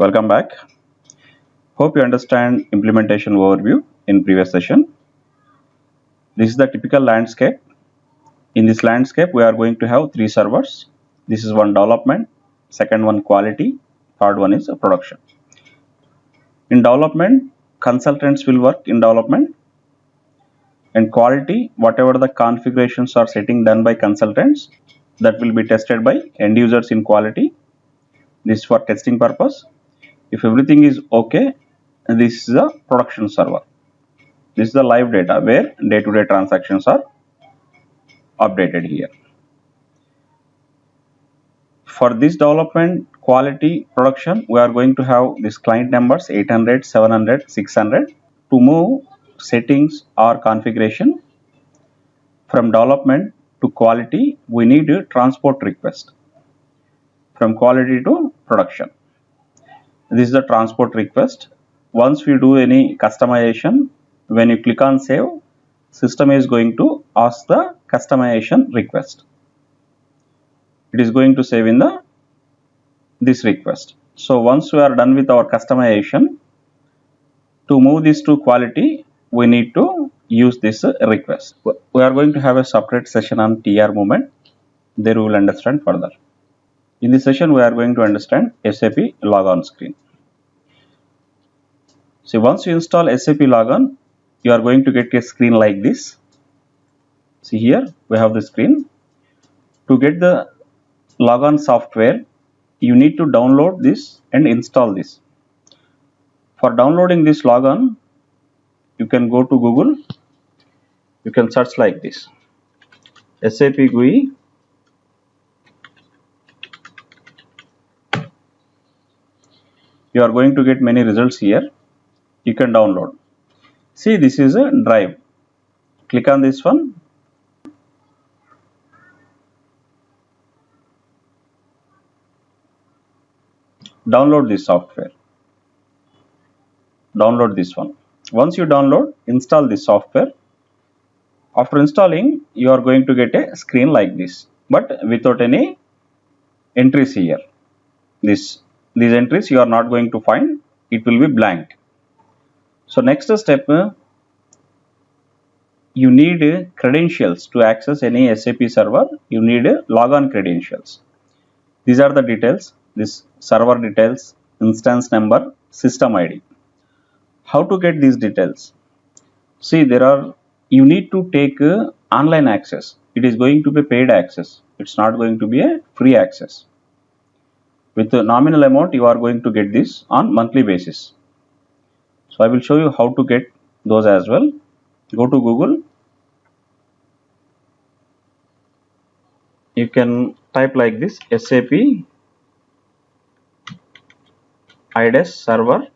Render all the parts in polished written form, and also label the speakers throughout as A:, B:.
A: Welcome back. Hope you understand implementation overview in previous session. This is the typical landscape. In this landscape, we are going to have three servers. This is one development, second one quality, third one is production. In development, consultants will work in development, and quality, whatever the configurations are setting done by consultants, that will be tested by end users in quality. This is for testing purpose. If everything is okay, this is a production server. This is the live data where day-to-day transactions are updated here. For this development, quality, production, we are going to have this client numbers 800, 700, 600. To move settings or configuration from development to quality, we need a transport request from quality to production. This is the transport request. Once we do any customization, when you click on save, system is going to ask the customization request. It is going to save in this request. So once we are done with our customization, to move this to quality, we need to use this request. We are going to have a separate session on TR movement. There we will understand further. In this session, we are going to understand SAP logon screen. So once you install SAP logon, you are going to get a screen like this. See here, we have the screen. To get the logon software, you need to download this and install this. For downloading this logon, you can go to Google. You can search like this, SAP GUI. You are going to get many results here. You can download. See, this is a drive. Click on this one. Download this software. Download this one. Once you download, install this software. After installing, you are going to get a screen like this, but without any entries here. These entries you are not going to find. It will be blank. So next step, you need credentials to access any SAP server. You need logon credentials. These are the details. This server details, instance number, system ID. How to get these details? See, you need to take online access. It is going to be paid access. It's not going to be a free access. With a nominal amount, you are going to get this on monthly basis. So I will show you how to get those as well. Go to Google. You can type like this, SAP IDES server.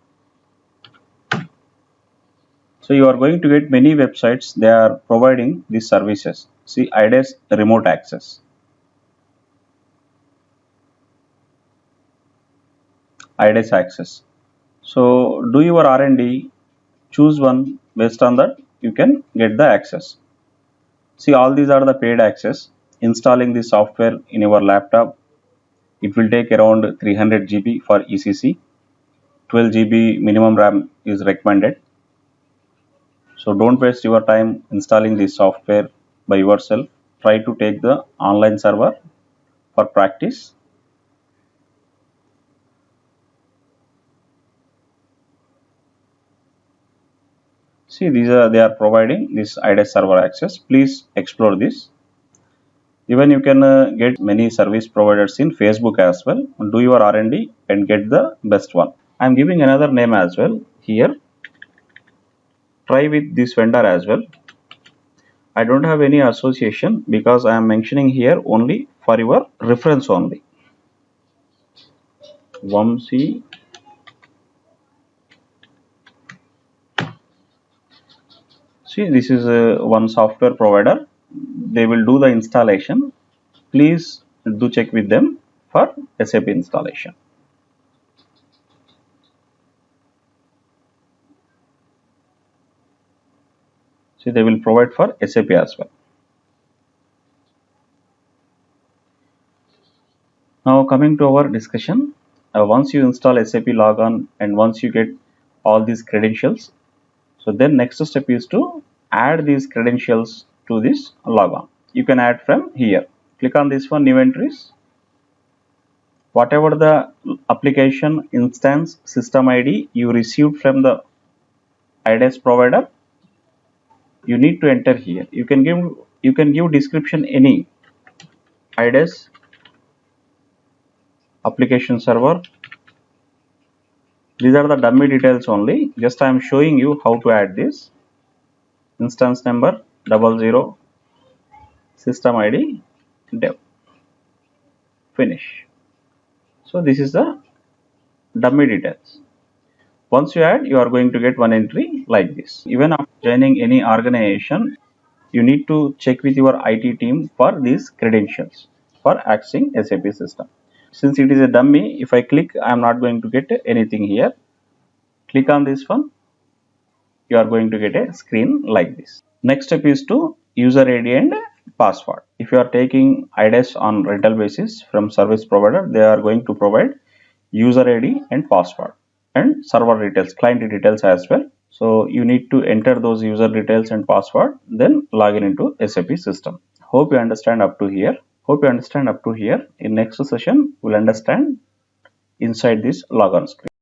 A: So you are going to get many websites. They are providing these services. See, IDES remote access. IDES access. So do your R&D, choose one. Based on that, you can get the access. See, all these are the paid access. Installing the software in your laptop, it will take around 300 GB for ECC. 12 GB minimum RAM is recommended. So don't waste your time installing this software by yourself. Try to take the online server for practice. See, they are providing this IDES server access. Please explore this. Even you can get many service providers in Facebook as well. Do your R&D and get the best one. I am giving another name as well here. Try with this vendor as well. I don't have any association because I am mentioning here only for your reference only. Vamsi. See, this is one software provider. They will do the installation. Please do check with them for SAP installation. See, they will provide for SAP as well. Now coming to our discussion, once you install SAP Logon and once you get all these credentials, so then next step is to add these credentials to this Logon. You can add from here. Click on this one, new entries. Whatever the application instance system ID you received from the IDaaS provider, you need to enter here. You can give description any IDaaS application server. These are the dummy details only. Just I am showing you how to add this. Instance number 00 system ID dev. Finish. So this is the dummy details. Once you add, you are going to get one entry like this. Even after joining any organization, you need to check with your IT team for these credentials for accessing SAP system. Since it is a dummy, if I click, I am not going to get anything here. Click on this one, you are going to get a screen like this. Next step is to user ID and password. If you are taking IDaaS on rental basis from service provider, they are going to provide user ID and password and server details, client details as well. So you need to enter those user details and password, then log in into SAP system. Hope you understand up to here. In next session, we'll understand inside this logon screen.